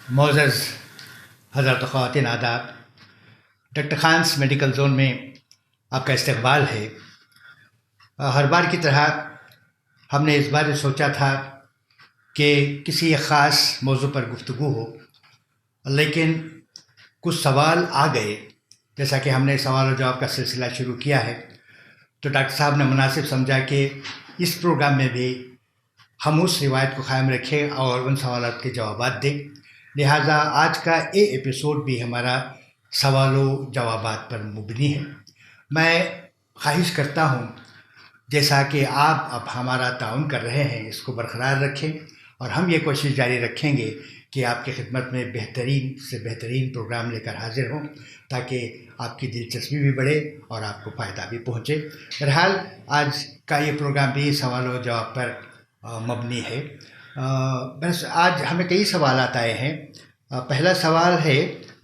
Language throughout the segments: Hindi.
मोअज़्ज़ज़ हज़रात व ख़वातीन आदाब। डॉक्टर खान्स मेडिकल जोन में आपका इस्तकबाल है। हर बार की तरह हमने इस बार सोचा था कि किसी एक ख़ास मौजू पर गुफ्तगू हो, लेकिन कुछ सवाल आ गए। जैसा कि हमने सवाल और जवाब का सिलसिला शुरू किया है, तो डॉक्टर साहब ने मुनासिब समझा कि इस प्रोग्राम में भी हम उस रिवायत को क़ायम रखें और उन सवालात के जवाबात दें। लिहाजा आज का ये एपिसोड भी हमारा सवालों जवाबात पर मुबनी है। मैं ख्वाहिश करता हूँ जैसा कि आप अब हमारा ताउन कर रहे हैं, इसको बरकरार रखें और हम ये कोशिश जारी रखेंगे कि आपकी खिदमत में बेहतरीन से बेहतरीन प्रोग्राम लेकर हाजिर हों, ताकि आपकी दिलचस्पी भी बढ़े और आपको फ़ायदा भी पहुँचे। बहरहाल आज का ये प्रोग्राम भी सवाल और जवाब पर मबनी है। बस आज हमें कई सवालात आए हैं। पहला सवाल है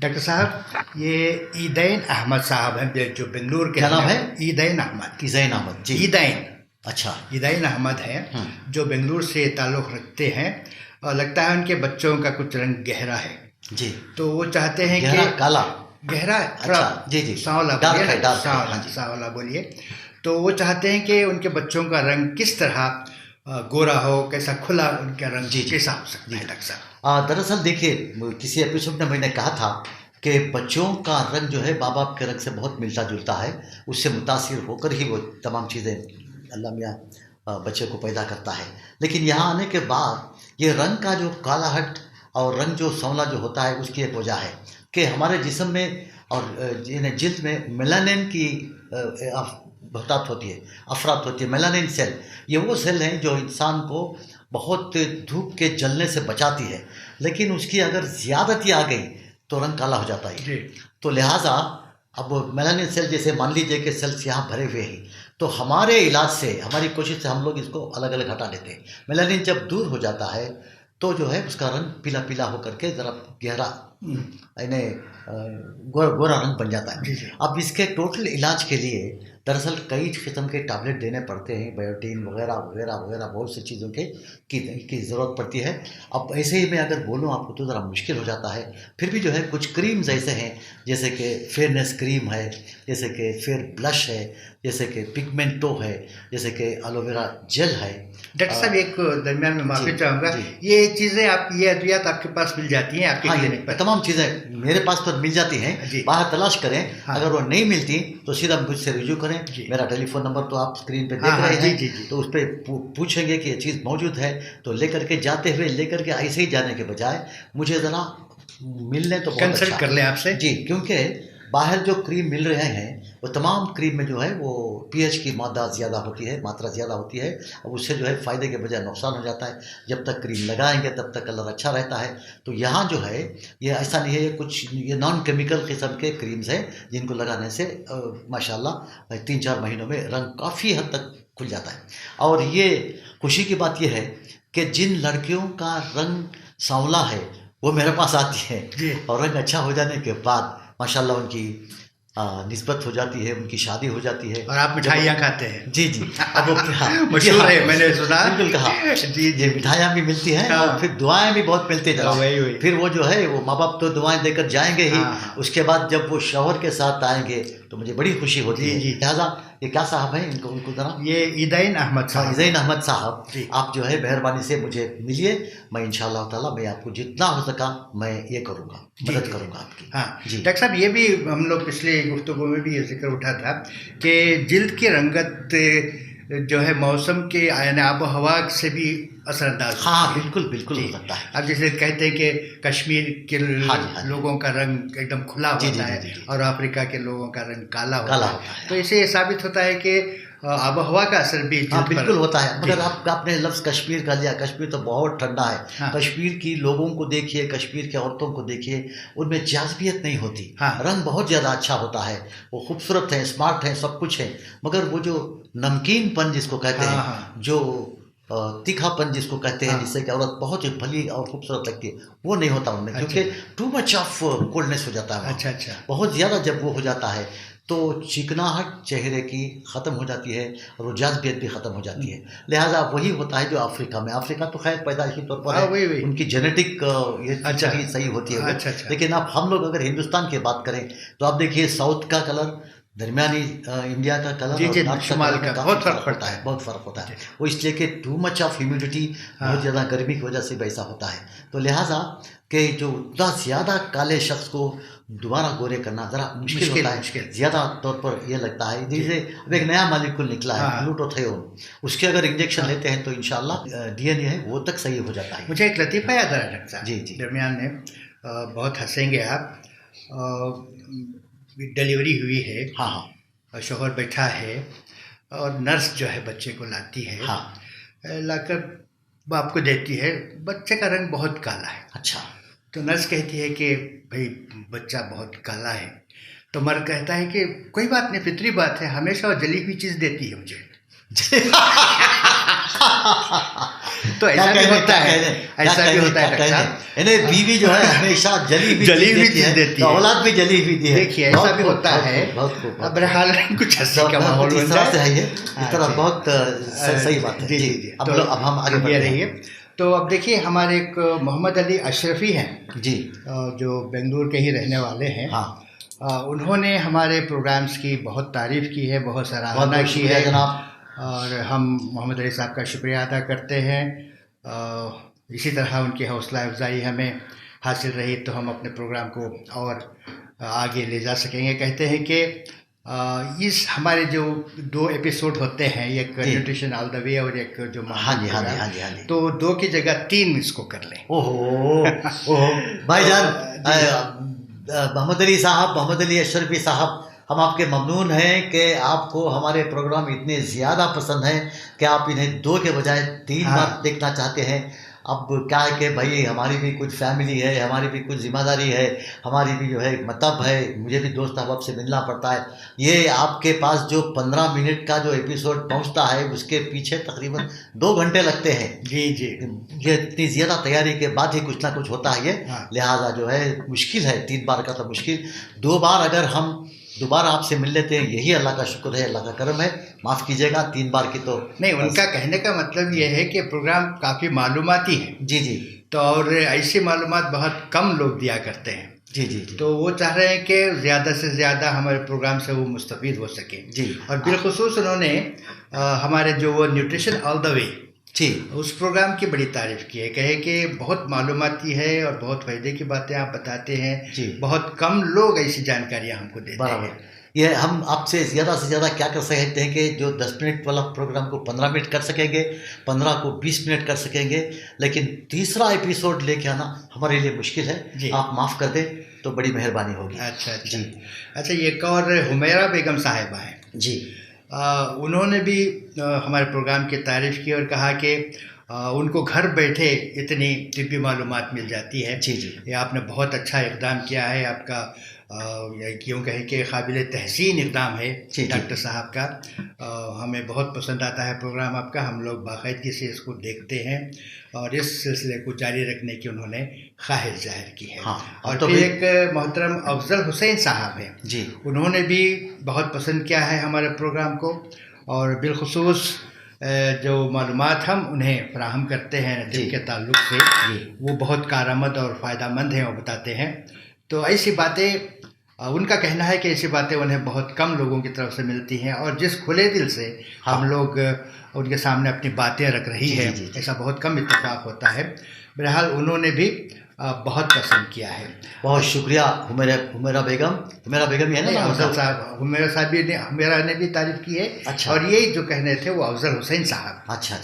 डॉक्टर साहब, ये ईदैन अहमद साहब हैं जो बेंगलुरु के। क्या नाम है? ईदैन अहमद। ईदैन अहमद जी। ईदैन, अच्छा, ईदैन अहमद हैं जो बेंगलुरु से ताल्लुक़ रखते हैं और लगता है उनके बच्चों का कुछ रंग गहरा है जी। तो वो चाहते हैं गहरा कि काला, गहरा, अच्छा जी जी, सांवला डार्क बोलिए है, ना, डार्क है, सांवला हाँ जी। सांवला बोलिए। तो वो चाहते हैं कि उनके बच्चों का रंग किस तरह गोरा हो, कैसा खुला उनका रंग जी जी कैसा हो सकता है डॉक्टर साहब? दरअसल देखिए, किसी एपिसोड में मैंने कहा था कि बच्चों का रंग जो है माँ बाप के रंग से बहुत मिलता जुलता है। उससे मुतासिर होकर ही वो तमाम चीज़ें अल्लाह मियाँ बच्चे को पैदा करता है। लेकिन यहाँ आने के बाद ये रंग का जो कालाहट और रंग जो सांवला जो होता है, उसकी एक वजह है कि हमारे जिस्म में और जिल्द में मेलानिन की बहुतात होती है, अफरात होती है। मेलानिन सेल, ये वो सेल हैं जो इंसान को बहुत धूप के जलने से बचाती है, लेकिन उसकी अगर ज़्यादती आ गई तो रंग काला हो जाता है। तो लिहाजा अब मेलानिन सेल, जैसे मान लीजिए कि सेल्स यहाँ भरे हुए हैं, तो हमारे इलाज से, हमारी कोशिश से हम लोग इसको अलग अलग हटा लेते हैं। मेलानिन जब दूर हो जाता है तो जो है उसका रंग पीला पीला होकर के ज़रा गहरा यानी गोरा रंग बन जाता है। अब इसके टोटल इलाज के लिए दरअसल कई किस्म के टैबलेट देने पड़ते हैं, बायोटीन वगैरह वगैरह वगैरह, बहुत सी चीज़ों की ज़रूरत पड़ती है। अब ऐसे ही मैं अगर बोलूँ आपको तो ज़रा मुश्किल हो जाता है। फिर भी जो है कुछ क्रीम्स ऐसे हैं, जैसे कि फेयरनेस क्रीम है, जैसे कि फेयर ब्लश है, जैसे कि पिगमेंटो है, जैसे कि एलोवेरा जेल है। डॉक्टर साहब एक दरमियान में माफ़ी जी, चाहूँगा, जी। ये चीज़ें आप, ये अद्वियात आपके पास मिल जाती हैं आपके हाँ, क्लिनिक पर? तमाम चीज़ें मेरे पास तो मिल जाती हैं, जी। बाहर तलाश करें। हाँ। अगर वो नहीं मिलती तो सीधा मुझसे रुजू करें। जी। मेरा टेलीफोन नंबर तो आप स्क्रीन पे देख हाँ, हाँ, रहे जी, हैं। जी, जी। तो उस पे पूछेंगे कि ये चीज़ मौजूद है, तो लेकर के जाते हुए, लेकर के ऐसे ही जाने के बजाय मुझे ज़रा मिलने तो बहुत कंसल्ट अच्छा कर लें आपसे। जी, क्योंकि बाहर जो क्रीम मिल रहे हैं वो तमाम क्रीम में जो है वो पीएच की मात्रा ज़्यादा होती है, और उससे जो है फ़ायदे के बजाय नुकसान हो जाता है। जब तक क्रीम लगाएंगे तब तक कलर अच्छा रहता है। तो यहाँ जो है ये ऐसा नहीं है, ये नॉन केमिकल किस्म के क्रीम्स हैं जिनको लगाने से माशाल्लाह 3-4 महीनों में रंग काफ़ी हद तक खुल जाता है। और ये खुशी की बात ये है कि जिन लड़कियों का रंग सांवला है वो मेरे पास आती हैं और रंग अच्छा हो जाने के बाद माशाल्लाह उनकी निस्बत हो जाती है, उनकी शादी हो जाती है। और आप मिठाइयाँ खाते हैं? जी जी। अब वो मशहूर है, मैंने सुना। बिल्कुल कहा जी ये मिठाइयाँ भी मिलती हैं और फिर दुआएं भी बहुत मिलती हैं। वही। फिर वो जो है वो माँ बाप तो दुआएं देकर जाएंगे ही। उसके बाद जब वो शौहर के साथ आएंगे तो मुझे बड़ी खुशी होती है। लिहाजा ये क्या साहब हैं, उनको जरा, ये ईदैन अहमद साहब। ईदैन अहमद साहब, आप जो है मेहरबानी से मुझे मिलिए। मैं इंशाअल्लाह ताला मैं आपको जितना हो सका मैं ये करूँगा, मदद करूँगा आपकी। हाँ जी डॉक्टर साहब, ये भी हम लोग पिछले गुफ्तगू में भी ये जिक्र उठा था कि जिल्द की रंगत जो है मौसम के यानी आबो हवा से भी असरअंदाज। हाँ बिल्कुल बिल्कुल हो सकता है। अब जैसे कहते हैं कि कश्मीर के लोगों का रंग एकदम खुला होता है और अफ्रीका के लोगों का रंग काला होता है। तो इससे साबित होता है कि आबो हवा का असर भी बिल्कुल होता है। मगर आपने लफ्ज़ कश्मीर का लिया, कश्मीर तो बहुत ठंडा है। कश्मीर की लोगों को देखिए, कश्मीर की औरतों को देखिए, उनमें जाज़बियत नहीं होती। रंग बहुत ज़्यादा अच्छा होता है, वो खूबसूरत है, स्मार्ट है, सब कुछ है। मगर वो जो नमकीनपन जिसको कहते हैं, जो तीखापन जिसको कहते हैं, जिससे कि औरत बहुत ही भली और खूबसूरत लगती है, वो नहीं होता उनमें। क्योंकि टू मच ऑफ कोल्डनेस हो जाता है। अच्छा। बहुत ज़्यादा जब वो हो जाता है तो चिकनाहट चेहरे की ख़त्म हो जाती है और वो जाज़बियत भी ख़त्म हो जाती है। लिहाजा वही होता है जो अफ्रीका में, अफ्रीका तो खैर पैदाइशी तौर पर हाँ, है, वही। उनकी जेनेटिक ये अच्छा। फीचर ही सही होती है वो। अच्छा। लेकिन अब हम लोग अगर हिंदुस्तान की बात करें तो आप देखिए साउथ का कलर, दरमियानी इंडिया का कलर जी, और जी, नॉर्थ शुमाल कलर में का काफ़ी बहुत फ़र्क पड़ता है। बहुत फ़र्क होता है। जी। वो इसलिए कि टू मच ऑफ ह्यूमिडिटी, हाँ। बहुत ज़्यादा गर्मी की वजह से भी ऐसा होता है। तो लिहाजा कि जो उतना ज़्यादा काले शख्स को दोबारा गोरे करना ज़रा मुश्किल होता है। मुश्किल। ज़्यादा तौर पर ये लगता है जी। जैसे अब एक नया मॉलिक्यूल निकला है हाँ। ग्लूटाथियोन, उसके अगर इंजेक्शन हाँ। लेते हैं तो इंशाल्लाह डीएनए है वो तक सही हो जाता है। मुझे एक लतीफ़ा याद आ रहा है डॉक्टर साहब, जी, जी। दरमियान में, बहुत हंसेंगे आप। डिलीवरी हुई है, हाँ, हाँ, और शौहर बैठा है और नर्स जो है बच्चे को लाती है, हाँ। लाकर बाप को देती है। बच्चे का रंग बहुत काला है। अच्छा। तो नर्स कहती है कि भाई बच्चा बहुत काला है। तो मर्द कहता है कि कोई बात नहीं, फितरी बात है, हमेशा वो जली हुई चीज़ देती है मुझे। तो ऐसा भी होता है, ऐसा भी होता है डॉक्टर साहब। यानी बीवी जो है हमेशा जली हुई चीज़ देती है, औलाद भी जली हुई है। देखिए ऐसा भी होता है। बहुत खूब। अब बहरहाल कुछ हंसी का माहौल बन इस तरह से जाए। है ये, इस तरह बहुत सही बात है। जी, जी, जी। अब हम आगे बढ़ रहे हैं। तो अब देखिए हमारे एक मोहम्मद अली अशरफी हैं जी, जो बेंगलुरु के ही रहने वाले हैं। हाँ। उन्होंने हमारे प्रोग्राम्स की बहुत तारीफ़ की है, बहुत सराहना की है जनाब। और हम मोहम्मद अली साहब का शुक्रिया अदा करते हैं। इसी तरह उनकी हौसला अफजाई हमें हासिल रही तो हम अपने प्रोग्राम को और आगे ले जा सकेंगे। कहते हैं कि इस हमारे जो 2 एपिसोड होते हैं, एक न्यूट्रिशन ऑल द वे और एक जो हाँ जी, हाँ जी, हाँ जी, हाँ जी। तो 2 की जगह 3 इसको कर लें। ओहो भाईजान, मोहम्मद अली साहब, मोहम्मद अली अशरफी साहब, हम आपके ममनून हैं कि आपको हमारे प्रोग्राम इतने ज़्यादा पसंद हैं कि आप इन्हें 2 के बजाय 3 बार देखना चाहते हैं। अब क्या है कि भाई हमारी भी कुछ फैमिली है, हमारी भी कुछ ज़िम्मेदारी है, हमारी भी जो है मतलब है, मुझे भी दोस्त अहबाब से मिलना पड़ता है। ये आपके पास जो 15 मिनट का जो एपिसोड पहुंचता है उसके पीछे तकरीबन 2 घंटे लगते हैं। जी, जी। ये इतनी ज़्यादा तैयारी के बाद ही कुछ ना कुछ होता है ये। लिहाजा जो है मुश्किल है, 3 बार का तो मुश्किल, 2 बार अगर हम दोबारा आपसे मिल लेते हैं यही अल्लाह का शुक्र है, अल्लाह का करम है। माफ़ कीजिएगा 3 बार की तो नहीं, उनका कहने का मतलब ये है कि प्रोग्राम काफ़ी मालूमाती है। जी, जी। तो और ऐसी मालूमात बहुत कम लोग दिया करते हैं। जी, जी, जी। तो वो चाह रहे हैं कि ज़्यादा से ज़्यादा हमारे प्रोग्राम से वो मुस्तफ़ीद हो सके। जी। और बिलखुसूस उन्होंने हमारे जो वो न्यूट्रिशन ऑल द वे जी, उस प्रोग्राम की बड़ी तारीफ़ की है। कहे कि बहुत मालूमाती है और बहुत फ़ायदे की बातें आप बताते हैं। जी। बहुत कम लोग ऐसी जानकारियाँ हमको देते हैं। ये हम आपसे ज़्यादा से ज़्यादा क्या कर सकते हैं कि जो 10 मिनट वाला प्रोग्राम को 15 मिनट कर सकेंगे, 15 को 20 मिनट कर सकेंगे, लेकिन तीसरा एपिसोड लेके आना हमारे लिए मुश्किल है। आप माफ़ कर दें तो बड़ी मेहरबानी होगी। अच्छा जी। अच्छा, एक और हुमैरा बेगम साहिबा हैं जी। उन्होंने भी हमारे प्रोग्राम की तारीफ़ की और कहा कि उनको घर बैठे इतनी तिब्बी मालूमात मिल जाती है। जी, जी। ये आपने बहुत अच्छा इक़दाम किया है, आपका क्यों कहें कि काबिल तहसीन इक़दाम है डॉक्टर साहब का। हमें बहुत पसंद आता है प्रोग्राम आपका, हम लोग बाकायदगी से इसको देखते हैं और इस सिलसिले को जारी रखने की उन्होंने ख्वाहिश जाहिर की है। हाँ, और फिर एक मोहतरम अफजल हुसैन साहब हैं जी, उन्होंने भी बहुत पसंद किया है हमारे प्रोग्राम को और बिलखुसूस जो मालूमात हम उन्हें फराहम करते हैं नदीम के ताल्लुक़ से, वो बहुत कारआमद और फ़ायदामंद हैं, वो बताते हैं। तो ऐसी बातें उनका कहना है कि ऐसी बातें उन्हें बहुत कम लोगों की तरफ से मिलती हैं और जिस खुले दिल से हम लोग उनके सामने अपनी बातें रख रही है, ऐसा बहुत कम इत्तेफाक होता है। बहरहाल उन्होंने भी बहुत पसंद किया है। बहुत शुक्रिया हुमैरा बेगम ही है ना? अफजल साहब, हुमैरा ने भी तारीफ़ की है। अच्छा। और यही जो कहने थे वो अफजल हुसैन साहब। अच्छा।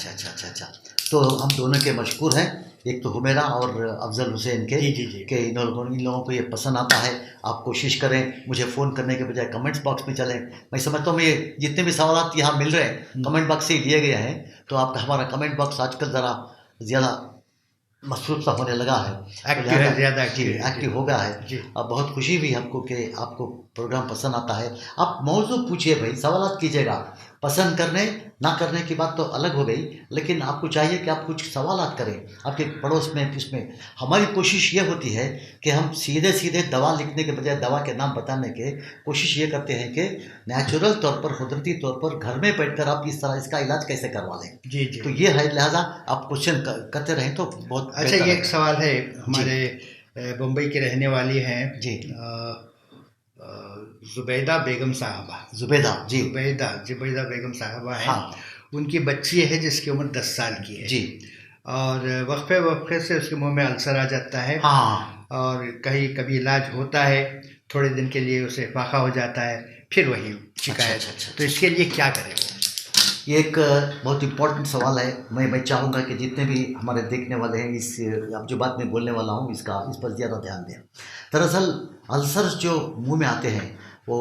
तो हम दोनों के मशकूर हैं, एक तो हुमैरा और अफजल हुसैन के। जी। कि इन लोगों को ये पसंद आता है। आप कोशिश करें, मुझे फ़ोन करने के बजाय कमेंट्स बॉक्स में चलें। मैं समझता हूँ ये जितने भी सवाल यहाँ मिल रहे हैं कमेंट बॉक्स से ही लिए गए हैं, तो आपका हमारा कमेंट बॉक्स आजकल ज़रा ज़्यादा मसरूफ़ सा होने लगा है, एक्टिव हो गया है। अब बहुत खुशी हुई हमको कि आपको प्रोग्राम पसंद आता है। आप मौजू पूछिए भाई, सवाल कीजिएगा, पसंद करने ना करने की बात तो अलग हो गई, लेकिन आपको चाहिए कि आप कुछ सवालात करें आपके पड़ोस में किसमें। हमारी कोशिश ये होती है कि हम सीधे सीधे दवा लिखने के बजाय दवा के नाम बताने के कोशिश ये करते हैं कि नेचुरल तौर पर, कुदरती तौर पर घर में बैठकर आप इस तरह इसका इलाज कैसे करवा लें। जी जी। तो ये है, लिहाजा आप क्वेश्चन करते रहें तो बहुत अच्छा, बेहतर ये है। एक सवाल है हमारे बम्बई के रहने वाली हैं जी। जुबैदा बेगम साहबा। जुबैदा जी। जुबैदा बेगम साहबा हैं। हाँ उनकी बच्ची है जिसकी उम्र 10 साल की है जी। और वक्फे वक्फे से उसके मुंह में अल्सर आ जाता है हाँ और कहीं कभी इलाज होता है, थोड़े दिन के लिए उसे फाका हो जाता है, फिर वही शिकायत। अच्छा। तो इसके लिए क्या करें वो? ये एक बहुत इम्पोर्टेंट सवाल है। मैं चाहूँगा कि जितने भी हमारे देखने वाले हैं, इस अब जो बात मैं बोलने वाला हूँ इस पर ज़्यादा ध्यान दें। दरअसल अल्सर्स जो मुंह में आते हैं वो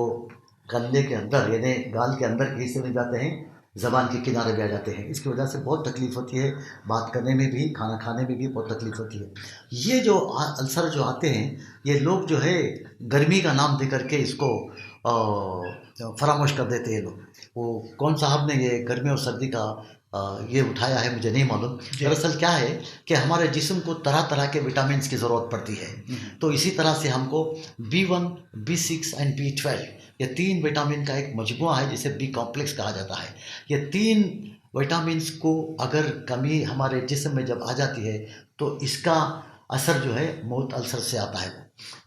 गले के अंदर यानी गाल के अंदर के हिस्से में जाते हैं, ज़बान के किनारे भी आ जाते हैं। इसकी वजह से बहुत तकलीफ़ होती है, बात करने में भी, खाना खाने में भी बहुत तकलीफ़ होती है। ये जो अल्सर जो आते हैं, ये लोग जो है गर्मी का नाम दे करके इसको फरामोश कर देते हैं लोग। वो कौन साहब ने ये गर्मी और सर्दी का ये उठाया है मुझे नहीं मालूम। दरअसल क्या है कि हमारे जिस्म को तरह तरह के विटामिन की ज़रूरत पड़ती है। तो इसी तरह से हमको B1, B6 एंड B12 ये 3 विटामिन का एक मजमुआ है जिसे बी कॉम्प्लेक्स कहा जाता है। ये 3 विटामिन्स को अगर कमी हमारे जिस्म में जब आ जाती है तो इसका असर जो है मौत अल्सर से आता है,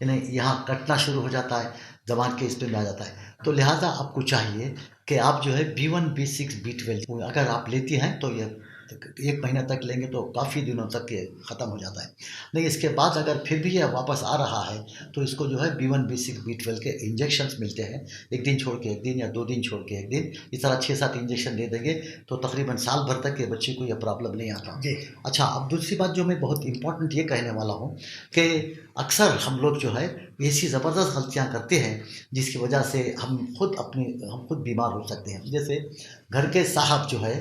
यानी यहाँ कटना शुरू हो जाता है, ज़बान के इस में आ जाता है। तो लिहाजा आपको चाहिए कि आप जो है B1, B6, B12 अगर आप लेती हैं तो ये 1 महीना तक लेंगे तो काफ़ी दिनों तक ये ख़त्म हो जाता है। नहीं, इसके बाद अगर फिर भी ये वापस आ रहा है तो इसको जो है B1, B6, B12 के इंजेक्शंस मिलते हैं। 1 दिन छोड़ के 1 दिन या 2 दिन छोड़ के 1 दिन, इस तरह 6-7 इंजेक्शन दे देंगे तो तकरीबन साल भर तक ये बच्चे को ये प्रॉब्लम नहीं आता। अच्छा, अब दूसरी बात जो मैं बहुत इंपॉर्टेंट ये कहने वाला हूँ कि अक्सर हम लोग जो है ऐसी ज़बरदस्त गलतियाँ करते हैं जिसकी वजह से हम खुद बीमार हो सकते हैं। जैसे घर के साहब जो है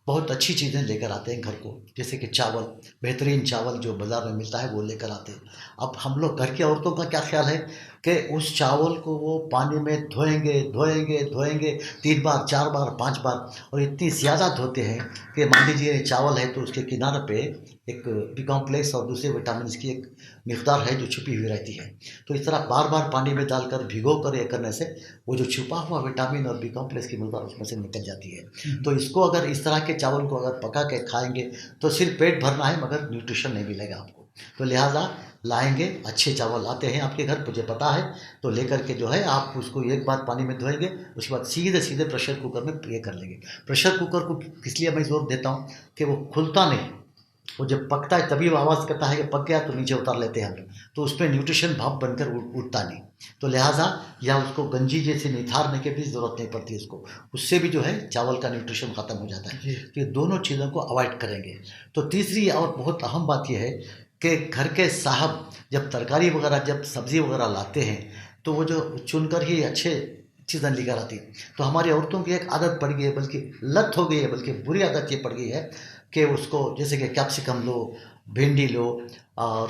बहुत अच्छी चीज़ें लेकर आते हैं घर को, जैसे कि चावल, बेहतरीन चावल जो बाज़ार में मिलता है वो लेकर आते हैं। अब हम लोग घर की औरतों का क्या ख्याल है कि उस चावल को वो पानी में धोएंगे 3 बार 4 बार 5 बार, और इतनी ज़्यादा धोते हैं कि मान लीजिए चावल है तो उसके किनारे पे एक बी कॉम्प्लेक्स और दूसरे विटामिन की एक मिकदार है जो छुपी हुई रहती है। तो इस तरह बार बार पानी में डालकर भिगो कर ये करने से वो जो छुपा हुआ विटामिन और बी कॉम्प्लेक्स की मिकदार उसमें से निकल जाती है। तो इसको अगर इस तरह के चावल को अगर पका के खाएंगे तो सिर्फ पेट भरना है मगर न्यूट्रिशन नहीं मिलेगा आपको। तो लिहाजा लाएंगे, अच्छे चावल आते हैं आपके घर, मुझे पता है, तो लेकर के जो है आप उसको 1 बार पानी में धोएंगे, उसके बाद सीधे प्रेशर कुकर में ये कर लेंगे। प्रेशर कुकर को किस लिए मैं जोर देता हूँ कि वो खुलता नहीं, वो जब पकता है तभी वो आवाज़ करता है कि पक गया, तो नीचे उतार लेते हैं हम लोग, तो उसमें न्यूट्रिशन भाप बनकर उठता नहीं। तो लिहाजा या उसको गंजी जैसे निथारने की भी ज़रूरत नहीं पड़ती उसको, उससे भी जो है चावल का न्यूट्रिशन ख़त्म हो जाता है। तो ये दोनों चीज़ों को अवॉइड करेंगे। तो तीसरी और बहुत अहम बात यह है कि घर के साहब जब तरकारी वगैरह, जब सब्ज़ी वगैरह लाते हैं तो वो जो चुनकर ही अच्छे चीज़ें लेकर आती है। तो हमारी औरतों की एक आदत पड़ गई है, बल्कि लत हो गई है, बल्कि बुरी आदत ये पड़ गई है कि उसको जैसे कि कैप्सिकम लो, भिंडी लो और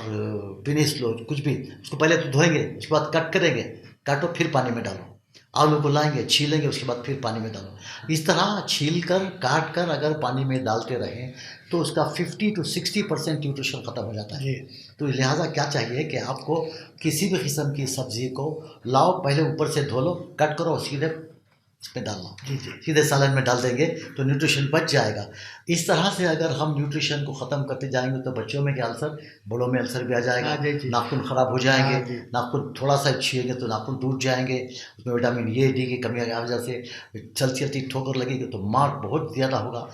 बिनीस लो, कुछ भी, उसको पहले तो धोएंगे, उसके बाद कट करेंगे, काटो फिर पानी में डालो। आलू को लाएंगे, छीलेंगे, उसके बाद फिर पानी में डालो। इस तरह छील कर काट कर अगर पानी में डालते रहें तो उसका 50 to 60% न्यूट्रिशन ख़त्म हो जाता है। तो लिहाजा क्या चाहिए कि आपको किसी भी किस्म की सब्ज़ी को लाओ, पहले ऊपर से धो लो, कट करो, सीधे इसमें डालना, सीधे सालन में डाल देंगे तो न्यूट्रिशन बच जाएगा। इस तरह से अगर हम न्यूट्रिशन को ख़त्म करते जाएंगे तो बच्चों में क्या अल्सर, बड़ों में अल्सर भी आ जाएगा, नाखून ख़राब हो जाएंगे, नाखून थोड़ा सा छीलेंगे तो नाखून टूट जाएंगे, उसमें विटामिन ए डी की कमी की वजह से चलती ठोकर लगेगी तो मार बहुत ज़्यादा होगा,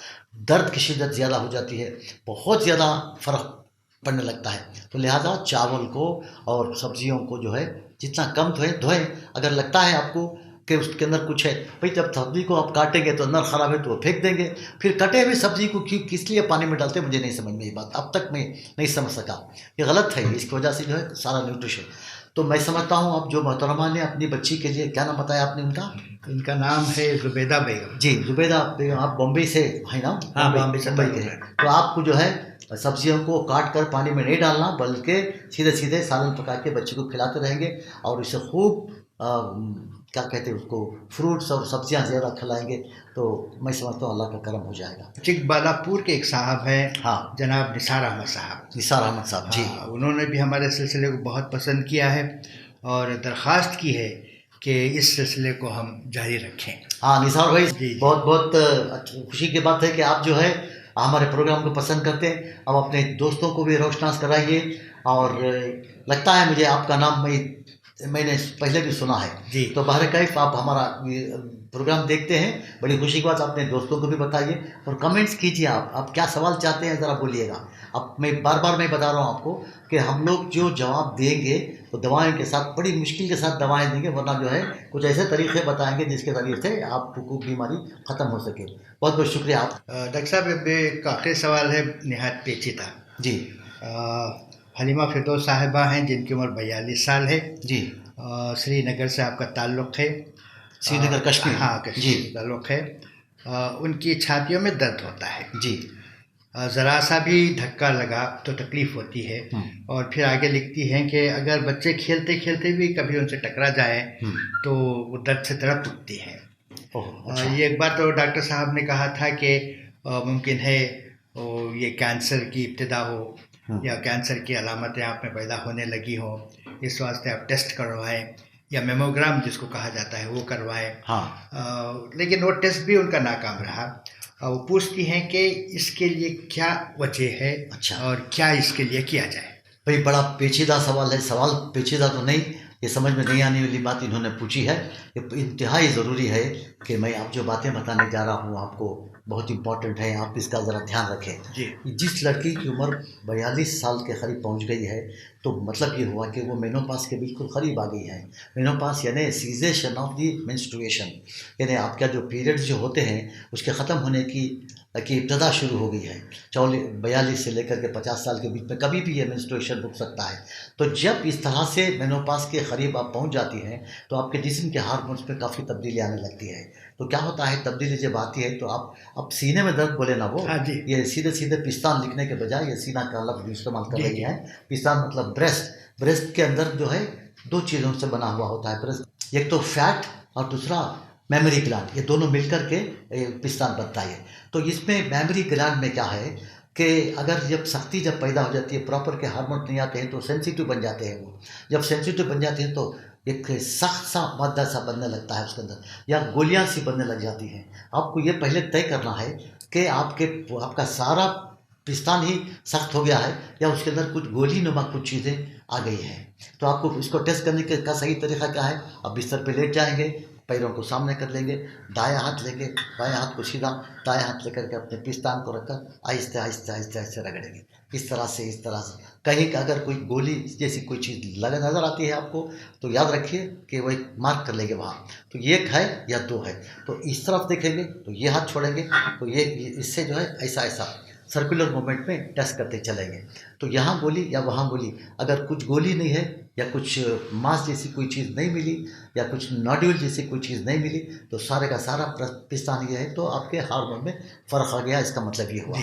दर्द की शिद्दत ज़्यादा हो जाती है, बहुत ज़्यादा फ़र्क पड़ने लगता है। तो लिहाजा चावल को और सब्जियों को जो है जितना कम धोएं। अगर लगता है आपको कि उसके अंदर कुछ है, भाई जब सब्जी को आप काटेंगे तो अंदर ख़राब है तो वो फेंक देंगे, फिर कटे हुए सब्जी को किस लिए पानी में डालते हैं मुझे नहीं समझ में, ये बात अब तक मैं नहीं समझ सका, ये गलत है, इसकी वजह से जो है सारा न्यूट्रिशन। तो मैं समझता हूँ अब जो मोहतरमा ने अपनी बच्ची के लिए, क्या नाम बताया आपने उनका? इनका नाम है जुबैदा बेगम। जी, जुबैदा बेगम, आप बॉम्बे से है ना? हाँ, बॉम्बे के हैं। तो आपको जो है सब्जियों को काट कर पानी में नहीं डालना, बल्कि सीधे सालन पका के बच्चे को खिलाते रहेंगे और इसे खूब क्या कहते हैं उसको, फ्रूट्स और सब्जियां ज़्यादा खिलाएंगे तो मैं समझता हूँ अल्लाह का करम हो जाएगा। चिकबालापुर के एक साहब हैं, हाँ, जनाब निसार अहमद साहब। निसार अहमद साहब जी। हाँ, उन्होंने भी हमारे सिलसिले को बहुत पसंद किया है और दरख्वास्त की है कि इस सिलसिले को हम जारी रखें। हाँ निसार भाई, जी। बहुत बहुत खुशी की बात है कि आप जो है हमारे प्रोग्राम को पसंद करते हैं। अब अपने दोस्तों को भी रोशनास कराइए। और लगता है मुझे आपका नाम मैंने पहले भी सुना है जी। तो बहर कैफ आप हमारा प्रोग्राम देखते हैं, बड़ी खुशी की बात। अपने दोस्तों को भी बताइए और कमेंट्स कीजिए। आप क्या सवाल चाहते हैं ज़रा बोलिएगा। अब मैं बार मैं बता रहा हूँ आपको कि हम लोग जो जवाब देंगे तो दवाएं के साथ, बड़ी मुश्किल के साथ दवाएं देंगे, वरना जो है कुछ ऐसे तरीके बताएंगे जिसके ज़रिए से आपको बीमारी ख़त्म हो सके। बहुत बहुत शुक्रिया आप। डॉक्टर साहब, एक आखिरी सवाल है, निहायत पेचीदा। जी हलीमा फिरदौस साहिबा हैं जिनकी उम्र 42 साल है। जी। श्रीनगर से आपका ताल्लुक़ है। श्रीनगर कश्मीर। हाँ, कश्मीर से ताल्लुक़ है। उनकी छातियों में दर्द होता है जी। ज़रा सा भी धक्का लगा तो तकलीफ़ होती है। और फिर आगे लिखती हैं कि अगर बच्चे खेलते खेलते भी कभी उनसे टकरा जाए तो वो दर्द से तड़प उठती हैं। अच्छा। ये एक बार तो डॉक्टर साहब ने कहा था कि मुमकिन है ये कैंसर की इब्तिदा हो या कैंसर की अलामतें आप में पैदा होने लगी हो, इस वास्ते आप टेस्ट करवाएं या मेमोग्राम जिसको कहा जाता है वो करवाएं। हाँ। लेकिन वो टेस्ट भी उनका नाकाम रहा। वो पूछती हैं कि इसके लिए क्या वजह है। अच्छा। और क्या इसके लिए किया जाए। भाई बड़ा पेचीदा सवाल है। सवाल पेचीदा तो नहीं, ये समझ में नहीं आने वाली बात इन्होंने पूछी है। ये इंतहाई ज़रूरी है कि मैं आप जो बातें बताने जा रहा हूँ आपको बहुत इम्पॉर्टेंट है, आप इसका ज़रा ध्यान रखें जी। जिस लड़की की उम्र 42 साल के करीब पहुँच गई है तो मतलब ये हुआ कि वो मेनोपास के बिल्कुल करीब आ गई है। मेनोपास यानी सीजेशन ऑफ दी मेंस्ट्रुएशन, यानी आपका जो पीरियड्स जो होते हैं उसके ख़त्म होने की इब्तदा शुरू हो गई है। 42 से लेकर के 50 साल के बीच में कभी भी ये मेंस्ट्रुएशन रुक सकता है। तो जब इस तरह से मेनोपास के करीब आप पहुंच जाती हैं तो आपके जिस्म के हार्मोन्स में काफ़ी तब्दीली आने लगती है। तो क्या होता है, तब्दीली जब आती है तो आप अब सीने में दर्द बोले ना वो, हाँ जी। ये सीधे सीधे पिस्तान लिखने के बजाय ये सीना का लफ्ज़ इस्तेमाल कर जी, रही जी। है। पिस्तान मतलब ब्रेस्ट के अंदर जो है 2 चीज़ों से बना हुआ होता है ब्रेस्ट, एक तो फैट और दूसरा मेमोरी ग्लैंड, ये दोनों मिलकर के पिस्तान बनता है। तो इसमें मेमोरी ग्लैंड में क्या है कि अगर शक्ति जब पैदा हो जाती है, प्रॉपर के हार्मोन नहीं आते हैं तो सेंसिटिव बन जाते हैं। वो जब सेंसिटिव बन जाते हैं तो एक सख्त सा मादा सा बनने लगता है उसके अंदर, या गोलियां सी बनने लग जाती हैं। आपको ये पहले तय करना है कि आपका सारा पिस्तान ही सख्त हो गया है या उसके अंदर कुछ गोली नुमा कुछ चीज़ें आ गई हैं। तो आपको इसको टेस्ट करने का सही तरीका क्या है, आप बिस्तर पे लेट जाएंगे, पैरों को सामने कर लेंगे, दायां हाथ लेंगे, बायां हाथ को सीधा, दायां हाथ लेकर के अपने पिस्तान को रखकर आहिस्ते आहिस्ते आहिस्ते आहिस्ते रगड़ेंगे। इस तरह से कहीं अगर कोई गोली जैसी कोई चीज़ नज़र आती है आपको तो याद रखिए कि वही मार्क कर लेंगे वहाँ, तो ये एक है या 2 है। तो इस तरफ देखेंगे तो ये हाथ छोड़ेंगे तो ये इससे जो है ऐसा सर्कुलर मूवमेंट में टेस्ट करते चलेंगे। तो यहाँ गोली या वहाँ गोली, अगर कुछ गोली नहीं है या कुछ मांस जैसी कोई चीज़ नहीं मिली या कुछ नॉड्यूल जैसी कोई चीज़ नहीं मिली तो सारे का सारा पिस्तान ये है तो आपके हार्मोन में फ़र्क आ गया, इसका मतलब ये हुआ।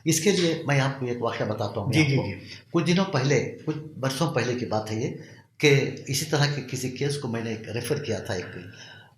इसके लिए मैं आपको एक वाक़या बताता हूँ। जी। कुछ दिनों पहले, कुछ बरसों पहले की बात है ये, कि इसी तरह के किसी केस को मैंने रेफ़र किया था एक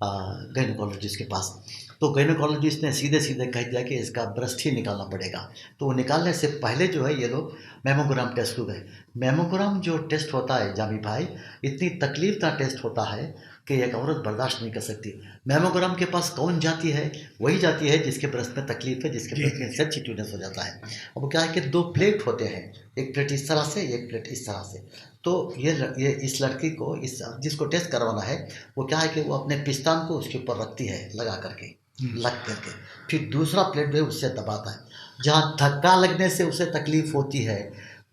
गायनेकोलॉजिस्ट के पास। तो गायनेकोलॉजिस्ट ने सीधे सीधे कह दिया कि इसका ब्रेस्ट ही निकालना पड़ेगा। तो वो निकालने से पहले जो है ये लोग मेमोग्राम टेस्ट को गए। मेमोग्राम जो टेस्ट होता है जामी भाई, इतनी तकलीफ का टेस्ट होता है कि एक औरत बर्दाश्त नहीं कर सकती। मेमोग्राम के पास कौन जाती है, वही जाती है जिसके ब्रेस्ट में तकलीफ है, जिसके ब्रेस्ट में सेंसिटिवनेस हो जाता है। अब क्या है कि 2 प्लेट होते हैं, एक प्लेट इस तरह से, एक प्लेट इस तरह से। तो ये इस लड़की को जिसको टेस्ट करवाना है वो क्या है कि वो अपने पिस्तान को उसके ऊपर रखती है लग करके, फिर दूसरा प्लेट जो है उससे दबाता है। जहाँ धक्का लगने से उसे तकलीफ होती है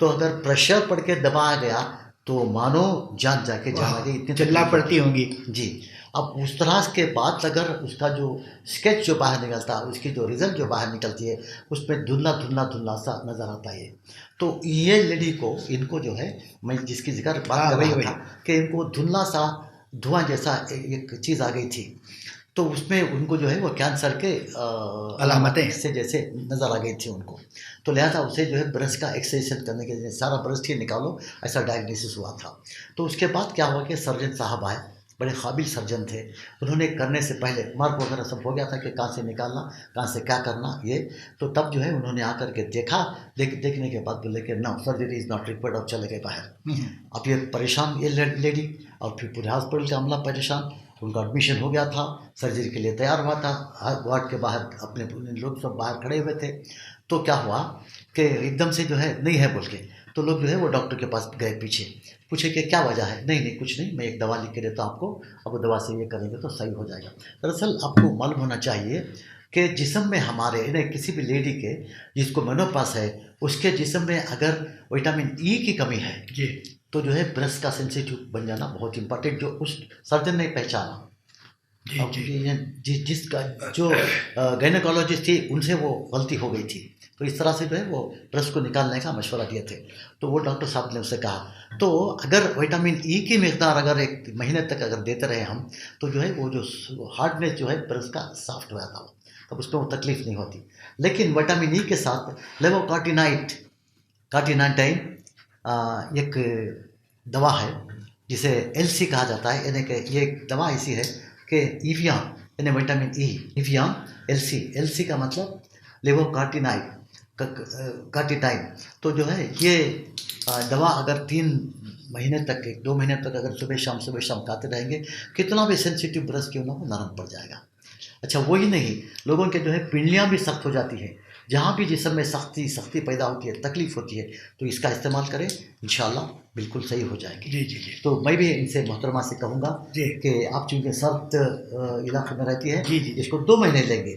तो अगर प्रेशर पड़ के दबाया गया तो मानो जान जाके जान लगे, इतनी चिल्ला पड़ती होंगी जी। अब उस तरह के बाद अगर उसका जो स्केच जो बाहर निकलता है, उसकी जो रिजल्ट जो बाहर निकलती है उसमें धुंधला सा नज़र आता है। तो ये लेडी को, इनको जो है, मैं जिसकी जिक्र बात कर रहा था कि इनको धुंधला सा धुआं जैसा एक चीज़ आ गई थी। तो उसमें उनको जो है वो कैंसर के अलामतें से जैसे नज़र आ गई थी उनको। तो लिहाजा उसे जो है ब्रेस्ट का एक्सरेशन करने के सारा ब्रेस्ट ही निकालो, ऐसा डायग्नोसिस हुआ था। तो उसके बाद क्या हुआ कि सर्जन साहब आए, बड़े काबिल सर्जन थे। उन्होंने करने से पहले मार्क वगैरह सब हो गया था कि कहाँ से निकालना, कहाँ से क्या करना ये। तो तब जो है उन्होंने आकर के देखा, देखने के बाद बोले कि no surgery is not required, और चले गए बाहर। अब ये परेशान ये लेडी, और फिर पूरे हॉस्पिटल का अमला परेशान। उनका एडमिशन हो गया था, सर्जरी के लिए तैयार हुआ था, वार्ड के बाहर अपने लोग सब बाहर खड़े हुए थे। तो क्या हुआ कि एकदम से जो है नहीं है बोल के, तो लोग जो है वो डॉक्टर के पास गए, पीछे पूछे कि क्या वजह है। नहीं नहीं कुछ नहीं, मैं एक दवा लिख के देता हूँ आपको, अब वो दवा से ये करेंगे तो सही हो जाएगा। दरअसल आपको मालूम होना चाहिए कि जिस्म में हमारे किसी भी लेडी के जिसको मेनोपास है, उसके जिस्म में अगर विटामिन ई की कमी है जी तो जो है ब्रेस्ट का सेंसिटिव बन जाना बहुत इंपॉर्टेंट, जो उस सर्जन ने पहचाना। अब जिसका जो गायनेकोलॉजिस्ट थी उनसे वो गलती हो गई थी, तो इस तरह से जो है वो ब्रेस्ट को निकालने का मशवरा दिए थे। तो वो डॉक्टर साहब ने उससे कहा, तो अगर विटामिन ई की मिकदार अगर 1 महीने तक अगर देते रहे हम, तो जो है वो जो हार्डनेस जो है ब्रेस्ट का सॉफ्ट हो जाता हो, तब उसमें वो तकलीफ नहीं होती। लेकिन विटामिन ई के साथ कार्टिनाइटाइन एक दवा है जिसे एलसी कहा जाता है, यानी कि ये एक दवा ऐसी है कि इवियाम यानी विटामिन ई, इवियाम एलसी का मतलब कार्टिटाइन। तो जो है ये दवा अगर 3 महीने तक 2 महीने तक अगर सुबह शाम खाते रहेंगे, कितना भी सेंसिटिव ब्रेस्ट क्यों ना हो नरम पड़ जाएगा। अच्छा वही नहीं, लोगों के जो है पिंडलियाँ भी सख्त हो जाती है, जहाँ भी जिस्म में सख्ती पैदा होती है, तकलीफ होती है, तो इसका इस्तेमाल करें, इंशाल्लाह बिल्कुल सही हो जाएगी। जी जी जी तो मैं भी इनसे मोहतरमा से कहूँगा जी कि आप चूँकि सर्द इलाके में रहती है, जी जी इसको 2 महीने लेंगे,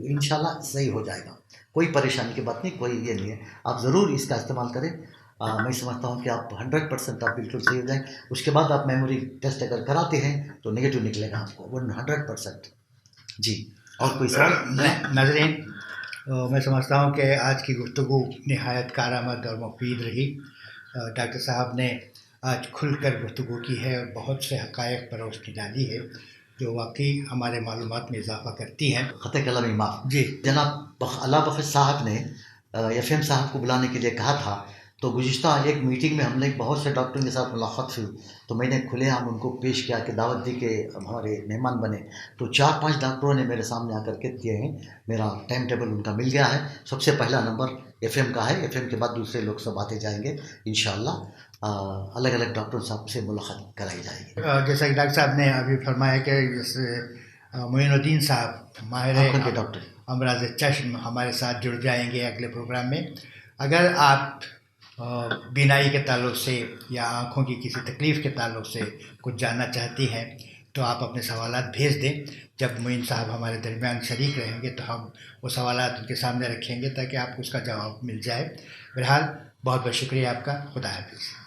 इंशाल्लाह सही हो जाएगा। कोई परेशानी की बात नहीं, कोई ये नहीं है, आप ज़रूर इसका इस्तेमाल करें। मैं समझता हूँ कि आप 100% आप बिल्कुल सही हो जाएंगे। उसके बाद आप मेमोरी टेस्ट अगर कराते हैं तो नेगेटिव निकलेगा आपको 100%। जी, और कोई सवाल? नाज़रीन, मैं समझता हूँ कि आज की गुफ्तगू नहायत कारआमद और मुफीद रही। डॉक्टर साहब ने आज खुलकर गुफ्तगू की है और बहुत से हक़ाइक़ पर रोशनी डाली है जो वाकई हमारे मालूमात में इजाफ़ा करती हैं। ख़त कलम इमाम जी जनाब अला बख्श साहब ने एफएम साहब को बुलाने के लिए कहा था, तो गुज़िश्ता एक मीटिंग में हमने बहुत से डॉक्टरों के साथ मुलाकात हुई, तो मैंने खुलेआम उनको पेश किया कि दावत दी कि हमारे मेहमान बने। तो 4-5 डॉक्टरों ने मेरे सामने आकर के दिए हैं, मेरा टाइम टेबल उनका मिल गया है। सबसे पहला नंबर एफएम का है, एफएम के बाद दूसरे लोग सब आते जाएंगे इंशाअल्लाह। अलग अलग डॉक्टर साहब से मुलाकात कराई जाएगी। जैसा कि डॉक्टर साहब ने अभी फरमाया कि जैसे मोइनुद्दीन साहब माहिर आँखों के डॉक्टर अमराज चश्म हमारे साथ जुड़ जाएंगे अगले प्रोग्राम में। अगर आप बीनाई के ताल्लुक़ से या आँखों की किसी तकलीफ़ के ताल्लुक़ से कुछ जानना चाहती हैं तो आप अपने सवालात भेज दें। जब मोइन साहब हमारे दरमियान शरीक रहेंगे तो हम वो सवालात उनके सामने रखेंगे ताकि आपको उसका जवाब मिल जाए। बहरहाल बहुत बहुत शुक्रिया आपका। खुदा हाफिज़।